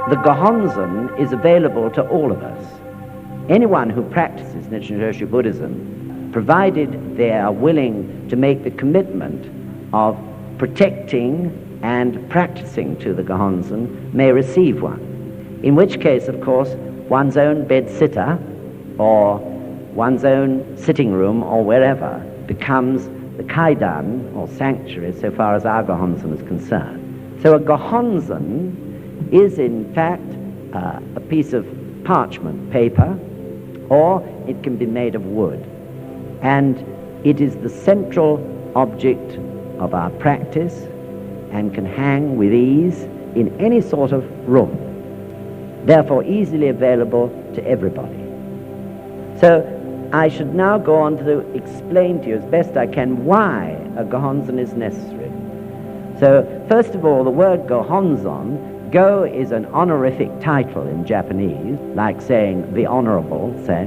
The Gohonzon is available to all of us. Anyone who practices Nichiren Shoshu Buddhism, provided they are willing to make the commitment of protecting and practicing to the Gohonzon, may receive one. In which case, of course, one's own bed sitter or one's own sitting room or wherever becomes the kaidan or sanctuary so far as our Gohonzon is concerned. So a Gohonzon is in fact a piece of parchment paper, or it can be made of wood, and it is the central object of our practice and can hang with ease in any sort of room, therefore easily available to everybody. So I should now go on to explain to you as best I can why a Gohonzon is necessary. So first of all, the word Gohonzon, Go is an honorific title in Japanese, like saying the honorable, say,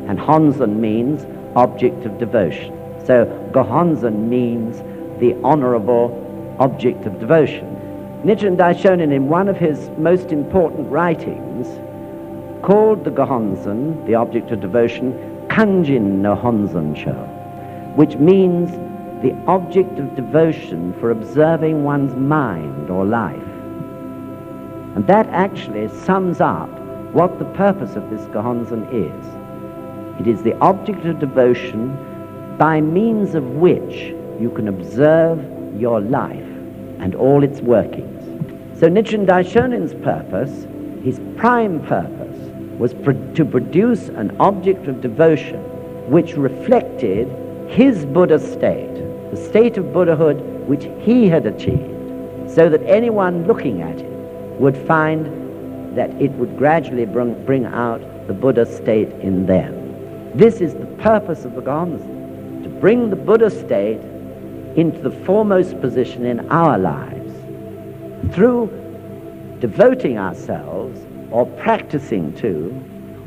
and Honzon means object of devotion. So Gohonzon means the honorable object of devotion. Nichiren Daishonin, in one of his most important writings, called the Gohonzon, the object of devotion, Kanjin no Honzon-sho, which means the object of devotion for observing one's mind or life. And that actually sums up what the purpose of this Gohonzon is. It is the object of devotion by means of which you can observe your life and all its workings. So Nichiren Daishonin's purpose, his prime purpose, was to produce an object of devotion which reflected his Buddha state, the state of Buddhahood which he had achieved, so that anyone looking at it would find that it would gradually bring out the Buddha state in them. This is the purpose of the Gohonzon, to bring the Buddha state into the foremost position in our lives through devoting ourselves or practicing to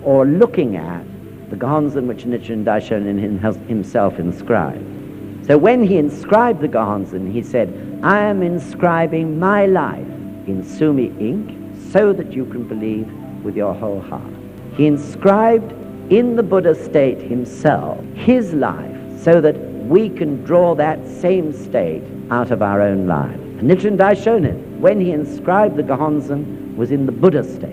or looking at the Gohonzon which Nichiren Daishonin himself inscribed. So when he inscribed the Gohonzon, he said, I am inscribing my life in Sumi ink so that you can believe with your whole heart. He inscribed in the Buddha state himself his life so that we can draw that same state out of our own lives. And Nichiren Daishonin, when he inscribed the Gohonzon, was in the Buddha state,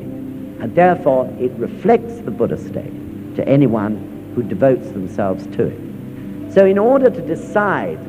and therefore it reflects the Buddha state to anyone who devotes themselves to it. So in order to decide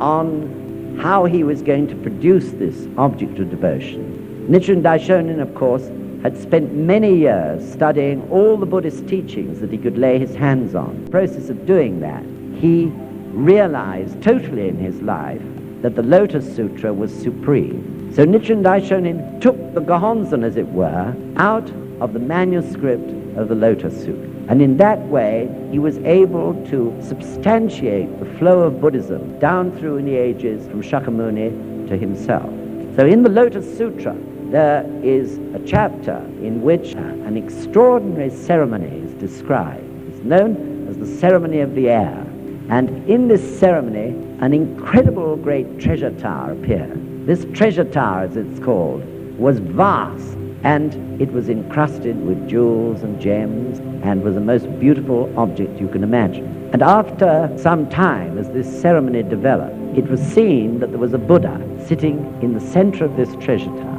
on how he was going to produce this object of devotion, Nichiren Daishonin, of course, had spent many years studying all the Buddhist teachings that he could lay his hands on. In the process of doing that, he realized totally in his life that the Lotus Sutra was supreme. So Nichiren Daishonin took the Gohonzon, as it were, out of the manuscript of the Lotus Sutra. And in that way, he was able to substantiate the flow of Buddhism down through in the ages from Shakyamuni to himself. So in the Lotus Sutra, there is a chapter in which an extraordinary ceremony is described. It's known as the ceremony of the air. And in this ceremony, an incredible great treasure tower appeared. This treasure tower, as it's called, was vast, and it was encrusted with jewels and gems, and was the most beautiful object you can imagine. And after some time, as this ceremony developed, it was seen that there was a Buddha sitting in the center of this treasure tower.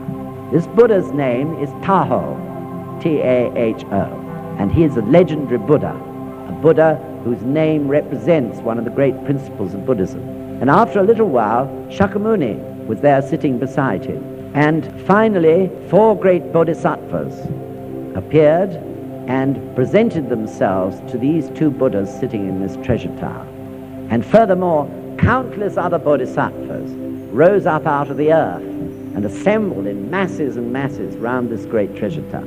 This Buddha's name is Taho, T-A-H-O, and he is a legendary Buddha, a Buddha whose name represents one of the great principles of Buddhism. And after a little while, Shakyamuni was there sitting beside him. And finally, 4 great bodhisattvas appeared and presented themselves to these 2 Buddhas sitting in this treasure tower. And furthermore, countless other bodhisattvas rose up out of the earth and assembled in masses and masses round this great treasure tower.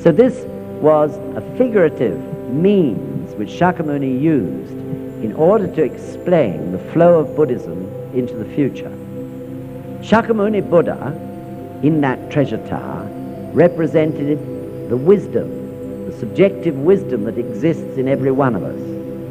So this was a figurative means which Shakyamuni used in order to explain the flow of Buddhism into the future. Shakyamuni Buddha, in that treasure tower, represented the wisdom, the subjective wisdom that exists in every one of us,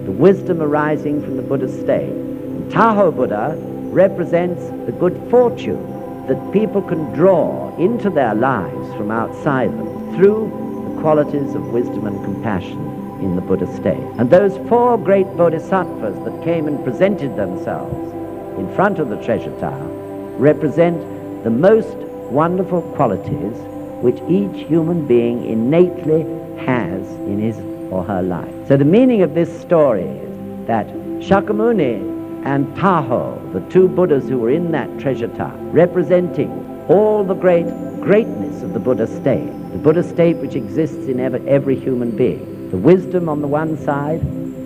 the wisdom arising from the Buddha state. And Taho Buddha represents the good fortune that people can draw into their lives from outside them through the qualities of wisdom and compassion in the Buddha state. And those four great bodhisattvas that came and presented themselves in front of the treasure tower represent the most wonderful qualities which each human being innately has in his or her life. So the meaning of this story is that Shakyamuni and Taho, the two Buddhas who were in that treasure tower, representing all the greatness of the Buddha state which exists in every human being, the wisdom on the one side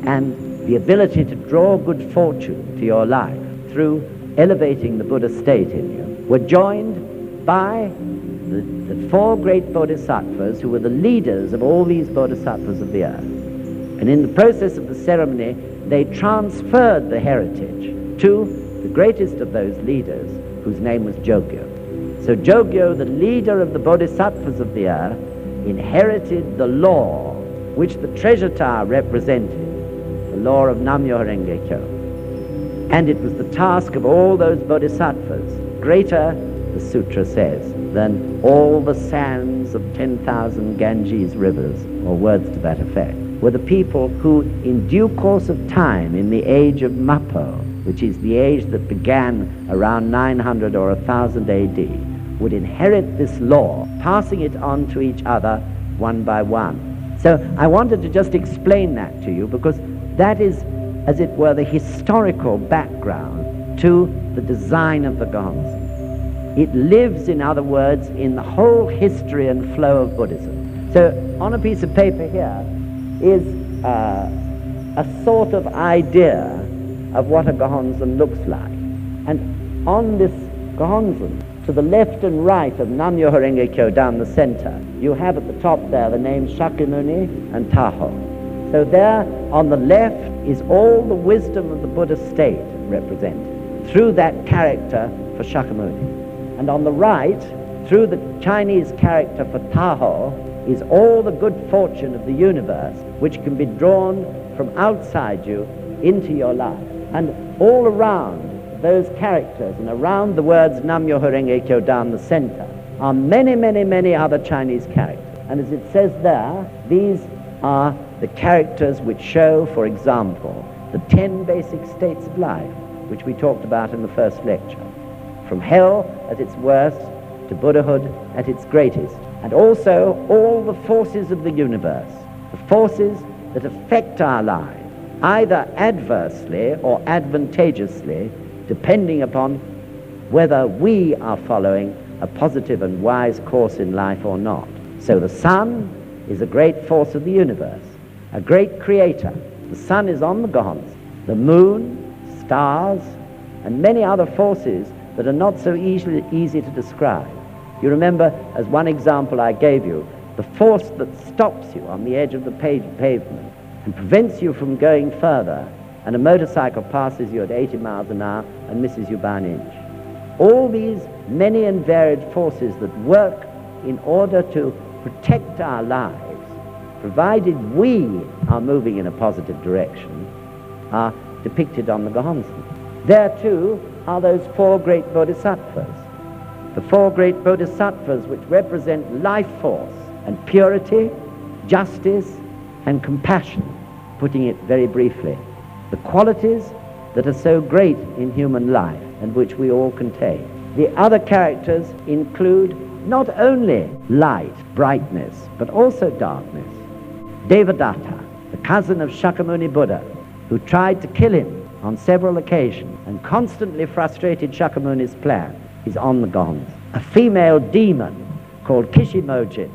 and the ability to draw good fortune to your life through elevating the Buddha state in you, were joined by the four great bodhisattvas who were the leaders of all these bodhisattvas of the earth. And in the process of the ceremony, they transferred the heritage to the greatest of those leaders, whose name was Jogyo. So Jogyo, the leader of the bodhisattvas of the earth, inherited the law which the treasure tower represented, the law of Nam-Myoho-Renge-Kyo. And it was the task of all those bodhisattvas, greater, the sutra says, than all the sands of 10,000 Ganges rivers, or words to that effect, were the people who, in due course of time, in the age of Mappo, which is the age that began around 900 or 1000 AD, would inherit this law, passing it on to each other one by one. So I wanted to just explain that to you, because that is, as it were, the historical background to the design of the Gohonzon. It lives, in other words, in the whole history and flow of Buddhism. So on a piece of paper here is a sort of idea of what a Gohonzon looks like. And on this Gohonzon, to the left and right of Nam-Myoho-Renge-Kyo down the center, you have at the top there the names Shakyamuni and Taho. So there on the left is all the wisdom of the Buddha state represented through that character for Shakyamuni. And on the right, through the Chinese character for Taho, is all the good fortune of the universe which can be drawn from outside you into your life. And all around those characters and around the words Nam-Myoho-Renge-Kyo down the center are many, many, many other Chinese characters. And as it says there, these are the characters which show, for example, the 10 basic states of life, which we talked about in the first lecture. From hell at its worst to Buddhahood at its greatest. And also all the forces of the universe, the forces that affect our lives, either adversely or advantageously, depending upon whether we are following a positive and wise course in life or not. So the sun is a great force of the universe, a great creator. The sun is on the Gohonzon. The moon, stars, and many other forces that are not so easy to describe. You remember, as one example I gave you, the force that stops you on the edge of the pavement and prevents you from going further, and a motorcycle passes you at 80 miles an hour and misses you by an inch. All these many and varied forces that work in order to protect our lives, provided we are moving in a positive direction, are depicted on the Gohonzon. There too are those four great bodhisattvas. The four great bodhisattvas which represent life force and purity, justice, and compassion, putting it very briefly. The qualities that are so great in human life and which we all contain. The other characters include not only light, brightness, but also darkness. Devadatta, the cousin of Shakyamuni Buddha, who tried to kill him on several occasions and constantly frustrated Shakyamuni's plan, is on the Gohonzon. A female demon called Kishimojin,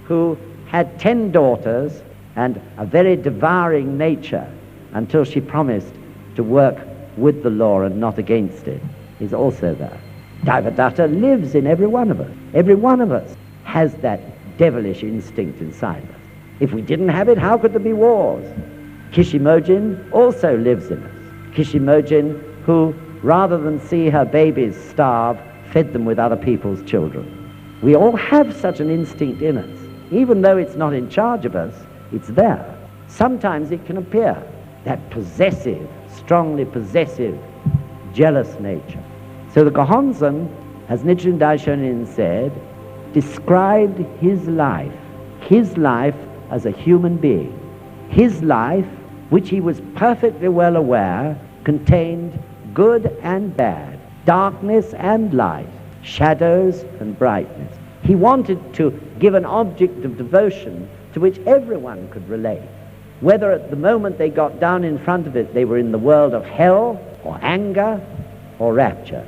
who had 10 daughters and a very devouring nature until she promised to work with the law and not against it, is also there. Devadatta lives in every one of us. Every one of us has that devilish instinct inside us. If we didn't have it, how could there be wars? Kishimojin also lives in us. Kishimojin, who, rather than see her babies starve, fed them with other people's children. We all have such an instinct in us. Even though it's not in charge of us, it's there. Sometimes it can appear, that possessive, strongly possessive, jealous nature. So the Gohonzon as Nichiren Daishonin said, described his life as a human being. His life, which he was perfectly well aware, contained good and bad, darkness and light, shadows and brightness. He wanted to give an object of devotion to which everyone could relate. Whether at the moment they got down in front of it, they were in the world of hell or anger or rapture.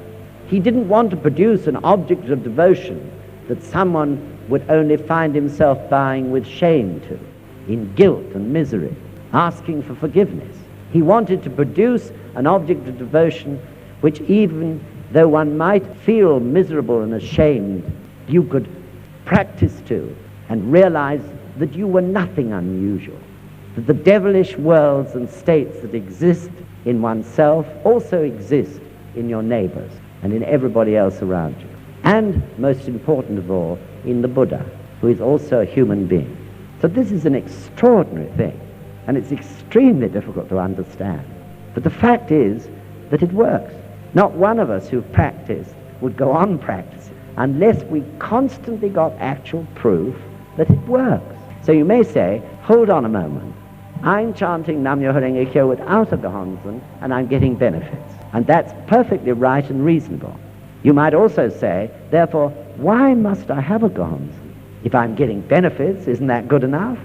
He didn't want to produce an object of devotion that someone would only find himself bowing with shame to, in guilt and misery, asking for forgiveness. He wanted to produce an object of devotion which, even though one might feel miserable and ashamed, you could practice to and realize that you were nothing unusual, that the devilish worlds and states that exist in oneself also exist in your neighbors and in everybody else around you. And, most important of all, in the Buddha, who is also a human being. So this is an extraordinary thing, and it's extremely difficult to understand. But the fact is that it works. Not one of us who've practiced would go on practicing unless we constantly got actual proof that it works. So you may say, hold on a moment, I'm chanting Nam-Myoho-Renge-Kyo without a Gohonzon, and I'm getting benefits. And that's perfectly right and reasonable. You might also say, therefore, why must I have a Gohonzon? If I'm getting benefits, isn't that good enough?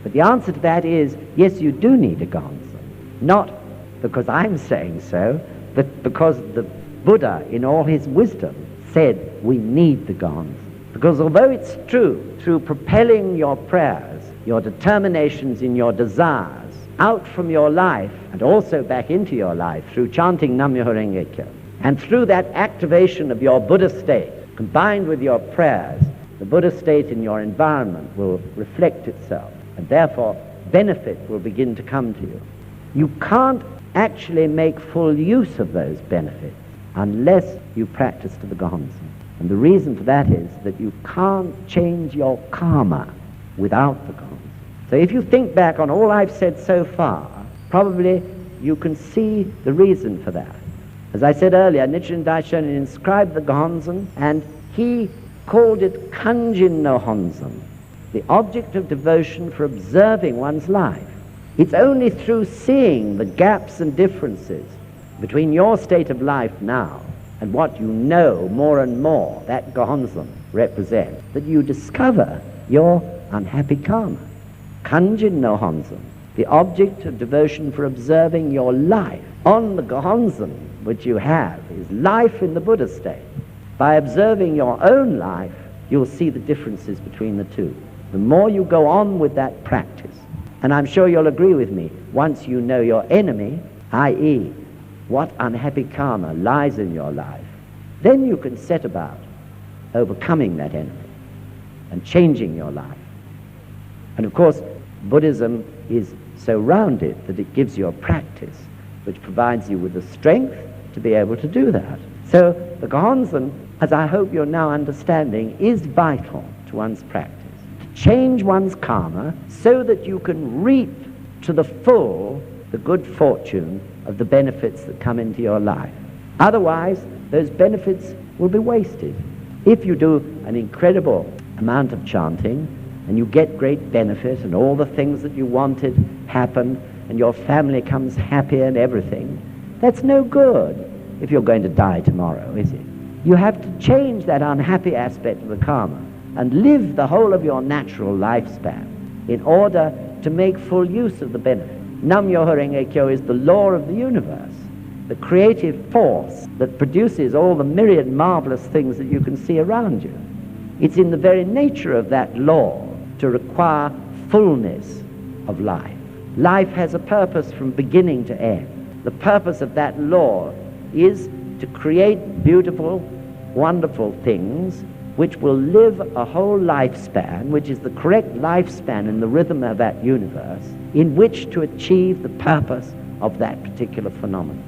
But the answer to that is, yes, you do need a Gohonzon. Not because I'm saying so, but because the Buddha, in all his wisdom, said we need the Gohonzon. Because although it's true, through propelling your prayers, your determinations in your desires, out from your life and also back into your life through chanting Nam-Myoho-Renge-Kyo, and through that activation of your Buddha state, combined with your prayers, the Buddha state in your environment will reflect itself, and therefore benefit will begin to come to you. You can't actually make full use of those benefits unless you practice to the Gohonzon. And the reason for that is that you can't change your karma without the Gohonzon. So if you think back on all I've said so far, probably you can see the reason for that. As I said earlier, Nichiren Daishonin inscribed the Gohonzon, and he called it Kanjin no Honzon, the object of devotion for observing one's life. It's only through seeing the gaps and differences between your state of life now and what you know more and more that Gohonzon represents that you discover your unhappy karma. Kanjin no Honzon, the object of devotion for observing your life. On the Gohonzon which you have is life in the Buddha state. By observing your own life, you'll see the differences between the two. The more you go on with that practice, and I'm sure you'll agree with me, once you know your enemy, i.e., what unhappy karma lies in your life, then you can set about overcoming that enemy and changing your life. And of course, Buddhism is so rounded that it gives you a practice which provides you with the strength to be able to do that. So the Gohonzon, as I hope you're now understanding, is vital to one's practice. To change one's karma so that you can reap to the full the good fortune of the benefits that come into your life. Otherwise, those benefits will be wasted. If you do an incredible amount of chanting and you get great benefit and all the things that you wanted happen and your family comes happy and everything, that's no good if you're going to die tomorrow, is it? You have to change that unhappy aspect of the karma and live the whole of your natural lifespan in order to make full use of the benefit. Nam-Myoho-Renge-Kyo is the law of the universe, the creative force that produces all the myriad marvelous things that you can see around you. It's in the very nature of that law to require fullness of life. Life has a purpose from beginning to end. The purpose of that law is to create beautiful, wonderful things which will live a whole lifespan, which is the correct lifespan in the rhythm of that universe, in which to achieve the purpose of that particular phenomenon.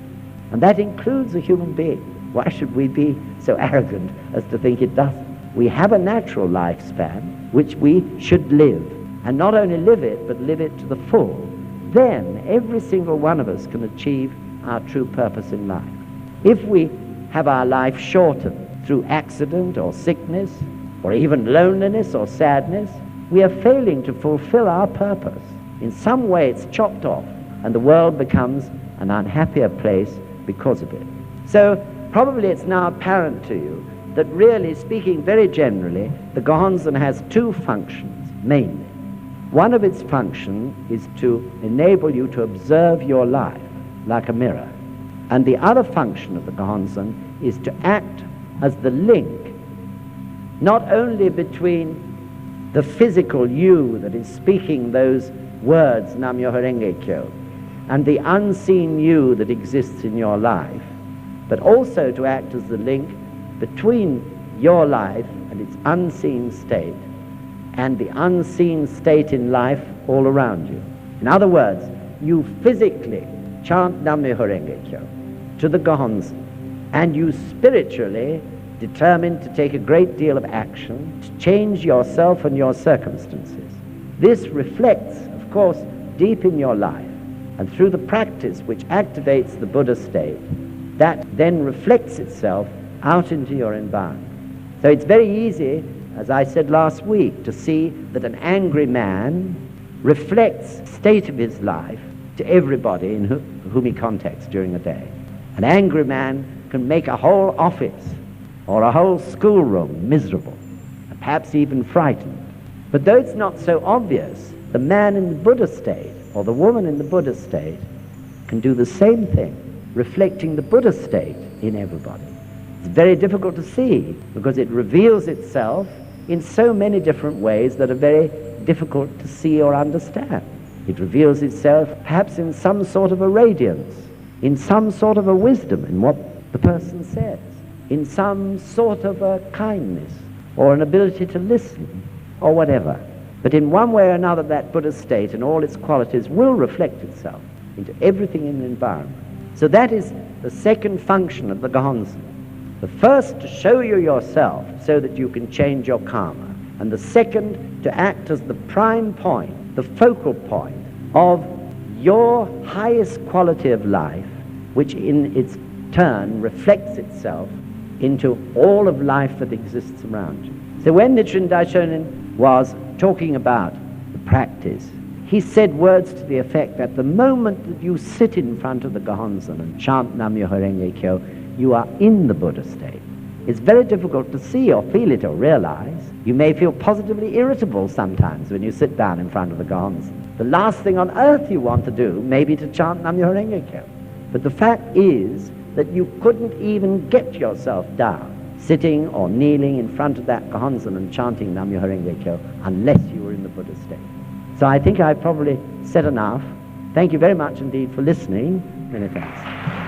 And that includes a human being. Why should we be so arrogant as to think it doesn't? We have a natural lifespan which we should live, and not only live it, but live it to the full. Then every single one of us can achieve our true purpose in life. If we have our life shortened through accident or sickness, or even loneliness or sadness, we are failing to fulfill our purpose. In some way it's chopped off, and the world becomes an unhappier place because of it. So probably it's now apparent to you that really, speaking very generally, the Gohonzon has two functions, mainly. One of its functions is to enable you to observe your life like a mirror. And the other function of the Gohonzon is to act as the link, not only between the physical you that is speaking those words, Nam-Myoho-Renge-Kyo, and the unseen you that exists in your life, but also to act as the link between your life and its unseen state and the unseen state in life all around you. In other words, you physically chant Nam-Myoho-Renge-Kyo to the Gohonzon, and you spiritually determined to take a great deal of action to change yourself and your circumstances. This reflects, of course, deep in your life, and through the practice which activates the Buddha state, that then reflects itself out into your environment. So it's very easy, as I said last week, to see that an angry man reflects the state of his life to everybody in whom he contacts during the day. An angry man can make a whole office or a whole schoolroom miserable, and perhaps even frightened. But though it's not so obvious, the man in the Buddha state or the woman in the Buddha state can do the same thing, reflecting the Buddha state in everybody. It's very difficult to see because it reveals itself in so many different ways that are very difficult to see or understand. It reveals itself perhaps in some sort of a radiance, in some sort of a wisdom in what the person says, in some sort of a kindness or an ability to listen or whatever. But in one way or another, that Buddha state and all its qualities will reflect itself into everything in the environment. So that is the second function of the Gohonzon. The first, to show you yourself so that you can change your karma, and the second, to act as the prime point, the focal point of your highest quality of life, which in its turn reflects itself into all of life that exists around you. So when Nichiren Daishonin was talking about the practice, he said words to the effect that the moment that you sit in front of the Gohonzon and chant Nam-Myoho-Renge-Kyo, you are in the Buddha state. It's very difficult to see or feel it or realize. You may feel positively irritable sometimes when you sit down in front of the Gohonzon. The last thing on earth you want to do may be to chant Nam-Myoho-Renge-Kyo. But the fact is that you couldn't even get yourself down, sitting or kneeling in front of that Gohonzon and chanting Nam-Myoho-Renge-Kyo, unless you were in the Buddha state. So I think I've probably said enough. Thank you very much indeed for listening. Many thanks.